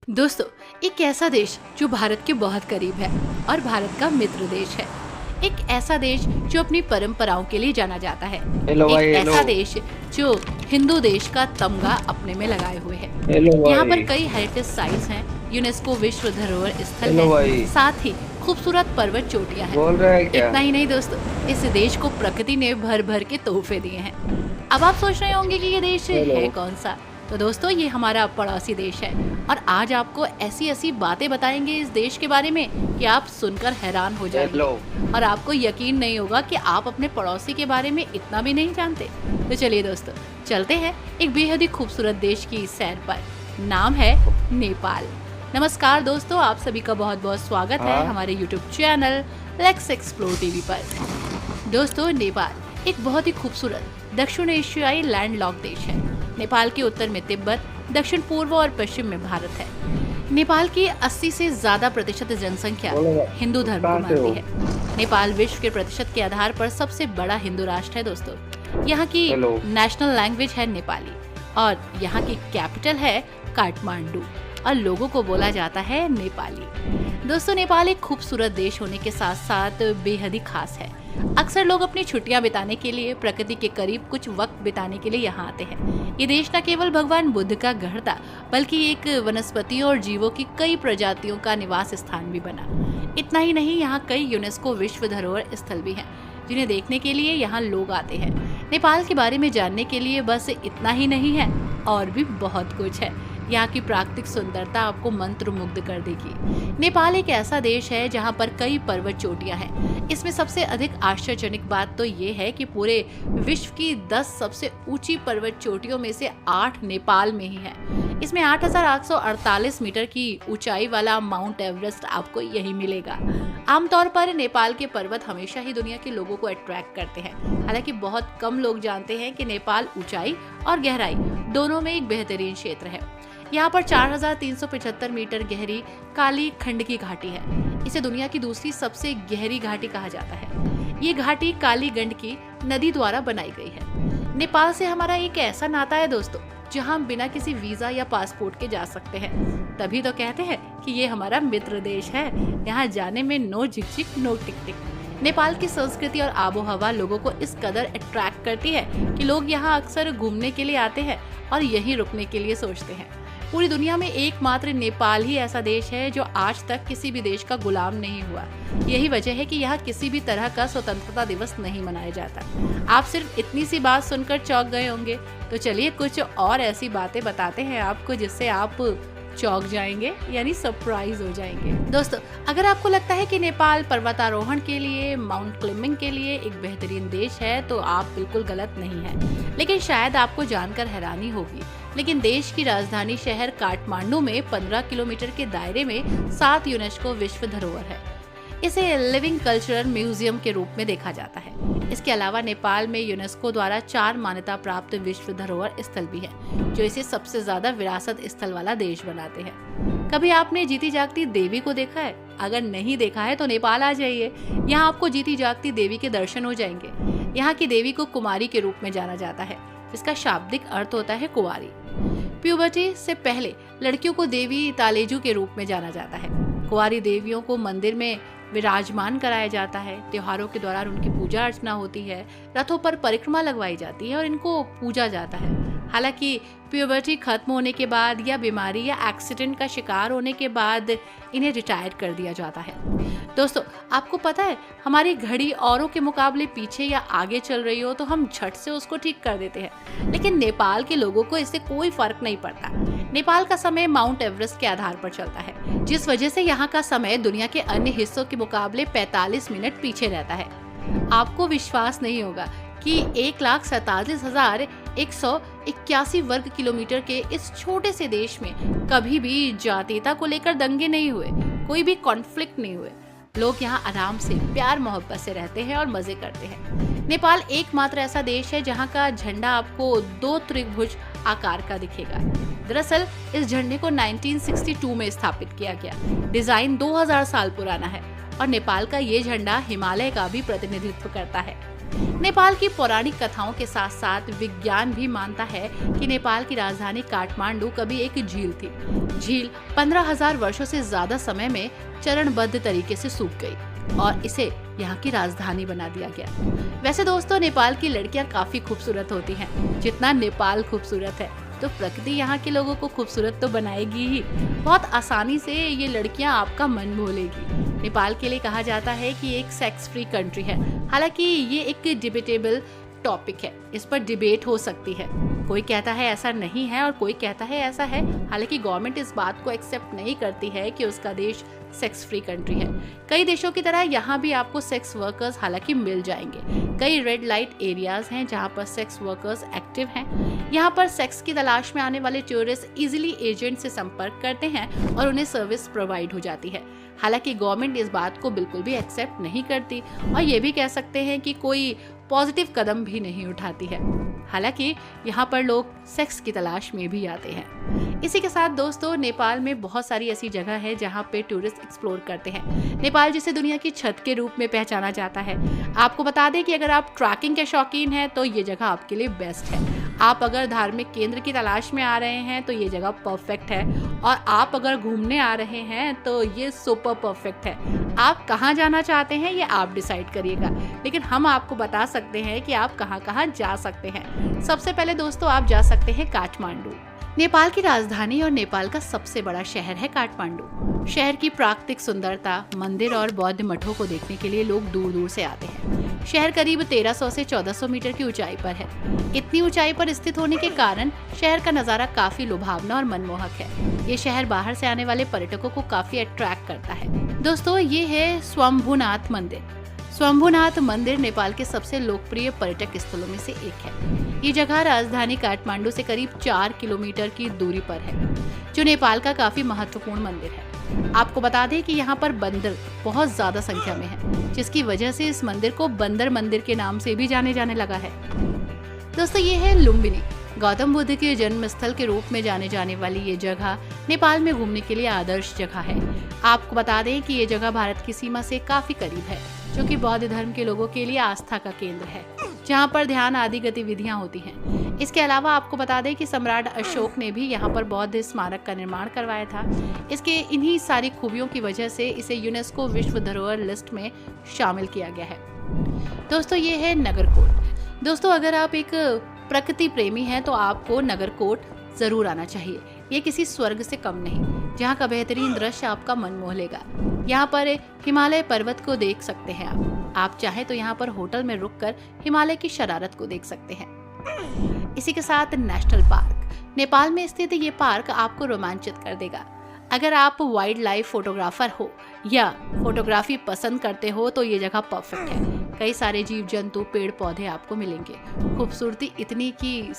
दोस्तों, एक ऐसा देश जो भारत के बहुत करीब है और भारत का मित्र देश है। एक ऐसा देश जो अपनी परंपराओं के लिए जाना जाता है। हेलो भाई। एक हेलो ऐसा देश जो हिंदू देश का तमगा अपने में लगाए हुए है। हेलो यहाँ पर भाई। कई हेरिटेज साइट्स हैं, यूनेस्को विश्व धरोहर स्थल हेलो है, भाई। साथ ही खूबसूरत पर्वत चोटियां हैं। बोल रहे हैं क्या? इतना ही नहीं दोस्तों, इस देश को प्रकृति ने भर भर के तोहफे दिए हैं। अब आप सोच रहे होंगे कि ये देश हेलो। है कौन सा। तो दोस्तों, ये हमारा पड़ोसी देश है और आज आपको ऐसी ऐसी बातें बताएंगे इस देश के बारे में कि आप सुनकर हैरान हो जाएंगे हेलो। और आपको यकीन नहीं होगा कि आप अपने पड़ोसी के बारे में इतना भी नहीं जानते। तो चलिए दोस्तों, चलते हैं एक बेहद ही खूबसूरत देश की सैर पर। नाम है नेपाल। नमस्कार दोस्तों, आप सभी का बहुत बहुत स्वागत है हमारे YouTube channel let's explore TV पर। दोस्तों, नेपाल एक बहुत ही खूबसूरत दक्षिण एशियाई लैंडलॉक देश है। नेपाल के उत्तर में तिब्बत, दक्षिण पूर्व और पश्चिम में भारत है। नेपाल की 80 से ज्यादा प्रतिशत जनसंख्या हिंदू धर्म को मानती है। नेपाल विश्व के प्रतिशत के आधार पर सबसे बड़ा हिंदू राष्ट्र है दोस्तों। यहाँ की नेशनल लैंग्वेज है नेपाली और यहाँ की कैपिटल है काठमांडू और लोगों को बोला जाता है नेपाली। दोस्तों, नेपाल एक खूबसूरत देश होने के साथ साथ बेहद ही खास है। अक्सर लोग अपनी छुट्टियां बिताने के लिए प्रकृति के करीब कुछ वक्त बिताने के लिए यहाँ आते हैं। ये देश न केवल भगवान बुद्ध का घर था, बल्कि एक वनस्पतियों और जीवों की कई प्रजातियों का निवास स्थान भी बना। इतना ही नहीं, यहाँ कई यूनेस्को विश्व धरोहर स्थल भी हैं, जिन्हें देखने के लिए यहाँ लोग आते हैं। नेपाल के बारे में जानने के लिए बस इतना ही नहीं है, और भी बहुत कुछ है। यहाँ की प्राकृतिक सुंदरता आपको मंत्रमुग्ध कर देगी। नेपाल एक ऐसा देश है जहाँ पर कई पर्वत चोटियां हैं। इसमें सबसे अधिक आश्चर्यजनक बात तो ये है कि पूरे विश्व की 10 सबसे ऊंची पर्वत चोटियों में से 8 नेपाल में ही है। इसमें 8,848 मीटर की ऊंचाई वाला माउंट एवरेस्ट आपको यही मिलेगा। आमतौर पर नेपाल के पर्वत हमेशा ही दुनिया के लोगों को अट्रैक्ट करते हैं। हालांकि बहुत कम लोग जानते हैं कि नेपाल ऊंचाई और गहराई दोनों में एक बेहतरीन क्षेत्र है। यहाँ पर 4,375 मीटर गहरी काली खंड की घाटी है। इसे दुनिया की दूसरी सबसे गहरी घाटी कहा जाता है। ये घाटी काली गंड की नदी द्वारा बनाई गई है। नेपाल से हमारा एक ऐसा नाता है दोस्तों, जहाँ हम बिना किसी वीजा या पासपोर्ट के जा सकते हैं। तभी तो कहते हैं कि ये हमारा मित्र देश है। यहाँ जाने में नो झिकझिक नो टिक टिक। नेपाल की संस्कृति और आबोहवा लोगों को इस कदर अट्रैक्ट करती है कि लोग यहाँ अक्सर घूमने के लिए आते हैं और यहीं रुकने के लिए सोचते हैं। पूरी दुनिया में एकमात्र नेपाल ही ऐसा देश है जो आज तक किसी भी देश का गुलाम नहीं हुआ। यही वजह है कि यहाँ किसी भी तरह का स्वतंत्रता दिवस नहीं मनाया जाता। आप सिर्फ इतनी सी बात सुनकर चौंक गए होंगे, तो चलिए कुछ और ऐसी बातें बताते हैं आपको जिससे आप चौंक जाएंगे, यानी सरप्राइज हो जाएंगे। दोस्तों, अगर आपको लगता है कि नेपाल पर्वतारोहण के लिए, माउंट क्लाइंबिंग के लिए एक बेहतरीन देश है, तो आप बिल्कुल गलत नहीं हैं। लेकिन शायद आपको जानकर हैरानी होगी, लेकिन देश की राजधानी शहर काठमांडू में 15 किलोमीटर के दायरे में 7 यूनेस्को विश्व धरोहर है। इसे लिविंग कल्चरल म्यूजियम के रूप में देखा जाता है। इसके अलावा नेपाल में यूनेस्को द्वारा 4 मान्यता प्राप्त विश्व धरोहर स्थल भी हैं, जो इसे सबसे ज्यादा विरासत स्थल वाला देश बनाते हैं। कभी आपने जीती जागती देवी को देखा है? अगर नहीं देखा है तो नेपाल आ जाइए। यहाँ आपको जीती जागती देवी के दर्शन हो जाएंगे। यहाँ की देवी को कुमारी के रूप में जाना जाता है, जिसका शाब्दिक अर्थ होता है कुंवारी। प्यूबर्टी से पहले लड़कियों को देवी तालेजू के रूप में जाना जाता है। कुंवारी देवियों को मंदिर में विराजमान कराया जाता है। त्योहारों के दौरान उनकी पूजा अर्चना होती है, रथों पर परिक्रमा लगवाई जाती है और इनको पूजा जाता है। हालांकि प्यूबर्टी खत्म होने के बाद या बीमारी या एक्सीडेंट का शिकार होने के बाद इन्हें रिटायर कर दिया जाता है। दोस्तों, आपको पता है, हमारी घड़ी औरों के मुकाबले पीछे या आगे चल रही हो तो हम झट से उसको ठीक कर देते हैं, लेकिन नेपाल के लोगों को इससे कोई फर्क नहीं पड़ता। नेपाल का समय माउंट एवरेस्ट के आधार पर चलता है, जिस वजह से यहाँ का समय दुनिया के अन्य हिस्सों के मुकाबले 45 मिनट पीछे रहता है। आपको विश्वास नहीं होगा कि 1,47,181 वर्ग किलोमीटर के इस छोटे से देश में कभी भी जातीयता को लेकर दंगे नहीं हुए, कोई भी कॉन्फ्लिक्ट नहीं हुए। लोग यहाँ आराम से प्यार मोहब्बत से रहते हैं और मजे करते हैं। नेपाल एकमात्र ऐसा देश है जहाँ का झंडा आपको 2 त्रिभुज आकार का दिखेगा। दरअसल इस झंडे को 1962 में स्थापित किया गया। डिजाइन 2000 साल पुराना है और नेपाल का ये झंडा हिमालय का भी प्रतिनिधित्व करता है। नेपाल की पौराणिक कथाओं के साथ साथ विज्ञान भी मानता है कि नेपाल की राजधानी काठमांडू कभी एक झील थी। झील 15,000 वर्षों से ज्यादा समय में चरणबद्ध तरीके से सूख गई और इसे यहाँ की राजधानी बना दिया गया। वैसे दोस्तों, नेपाल की लड़कियाँ काफी खूबसूरत होती हैं। जितना नेपाल खूबसूरत है तो प्रकृति यहाँ के लोगों को खूबसूरत तो बनाएगी ही। बहुत आसानी से ये लड़कियाँ आपका मन मोलेगी। नेपाल के लिए कहा जाता है कि एक सेक्स फ्री कंट्री है। हालांकि ये एक डिबेटेबल टॉपिक है, इस पर डिबेट हो सकती है। कोई कहता है ऐसा नहीं है और कोई कहता है ऐसा है। हालांकि गवर्नमेंट इस बात को एक्सेप्ट नहीं करती है कि उसका देश सेक्स फ्री कंट्री है। कई देशों की तरह यहाँ भी आपको सेक्स वर्कर्स हालांकि मिल जाएंगे। कई रेड लाइट एरियाज हैं जहाँ पर सेक्स वर्कर्स एक्टिव हैं। यहाँ पर सेक्स की तलाश में आने वाले टूरिस्ट इजीली एजेंट से संपर्क करते हैं और उन्हें सर्विस प्रोवाइड हो जाती है। हालांकि गवर्नमेंट इस बात को बिल्कुल भी एक्सेप्ट नहीं करती और ये भी कह सकते हैं कि कोई पॉजिटिव कदम भी नहीं उठाती है। हालांकि यहाँ पर लोग सेक्स की तलाश में भी आते हैं। इसी के साथ दोस्तों, नेपाल में बहुत सारी ऐसी जगह है जहाँ पे टूरिस्ट एक्सप्लोर करते हैं। नेपाल जिसे दुनिया की छत के रूप में पहचाना जाता है। आपको बता दें कि अगर आप ट्रैकिंग के शौकीन हैं तो ये जगह आपके लिए बेस्ट है। आप अगर धार्मिक केंद्र की तलाश में आ रहे हैं तो ये जगह परफेक्ट है और आप अगर घूमने आ रहे हैं तो ये सुपर परफेक्ट है। आप कहाँ जाना चाहते हैं ये आप डिसाइड करिएगा, लेकिन हम आपको बता सकते हैं कि आप कहाँ कहाँ जा सकते हैं। सबसे पहले दोस्तों, आप जा सकते हैं काठमांडू। नेपाल की राजधानी और नेपाल का सबसे बड़ा शहर है काठमांडू। शहर की प्राकृतिक सुंदरता, मंदिर और बौद्ध मठों को देखने के लिए लोग दूर दूर से आते हैं। शहर करीब 1300 से 1400 मीटर की ऊंचाई पर है। इतनी ऊंचाई पर स्थित होने के कारण शहर का नजारा काफी लुभावना और मनमोहक है। ये शहर बाहर से आने वाले पर्यटकों को काफी अट्रैक्ट करता है। दोस्तों, ये है स्वयंभूनाथ मंदिर। स्वयंभूनाथ मंदिर नेपाल के सबसे लोकप्रिय पर्यटक स्थलों में से एक है। ये जगह राजधानी काठमांडू से करीब 4 किलोमीटर की दूरी पर है, जो नेपाल का काफी महत्वपूर्ण मंदिर है। आपको बता दें कि यहाँ पर बंदर बहुत ज्यादा संख्या में है, जिसकी वजह से इस मंदिर को बंदर मंदिर के नाम से भी जाने जाने लगा है। दोस्तों, ये है लुम्बिनी। गौतम बुद्ध के जन्म स्थल के रूप में जाने जाने वाली ये जगह नेपाल में घूमने के लिए आदर्श जगह है। आपको बता दें कि ये जगह भारत की सीमा से काफी करीब है, जो कि बौद्ध धर्म के लोगों के लिए आस्था का केंद्र है, जहाँ पर ध्यान आदि गतिविधियां होती हैं। इसके अलावा आपको बता दें कि सम्राट अशोक ने भी यहाँ पर बौद्ध स्मारक का निर्माण करवाया था। इसके इन्हीं सारी खूबियों की वजह से इसे यूनेस्को विश्व धरोहर लिस्ट में शामिल किया गया है। दोस्तों, ये है नगरकोट। दोस्तों, अगर आप एक प्रकृति प्रेमी हैं तो आपको नगरकोट जरूर आना चाहिए। ये किसी स्वर्ग से कम नहीं, जहाँ का बेहतरीन दृश्य आपका मन मोह लेगा। यहाँ पर हिमालय पर्वत को देख सकते हैं आप चाहे तो यहाँ पर होटल में रुककर हिमालय की शरारत को देख सकते हैं। इसी के साथ नेशनल पार्क। नेपाल में स्थित ये पार्क आपको रोमांचित कर देगा। अगर आप वाइल्ड लाइफ फोटोग्राफर हो या फोटोग्राफी पसंद करते हो तो ये जगह परफेक्ट है। कई सारे जीव जंतु, पेड़ पौधे आपको मिलेंगे। खूबसूरती इतनी की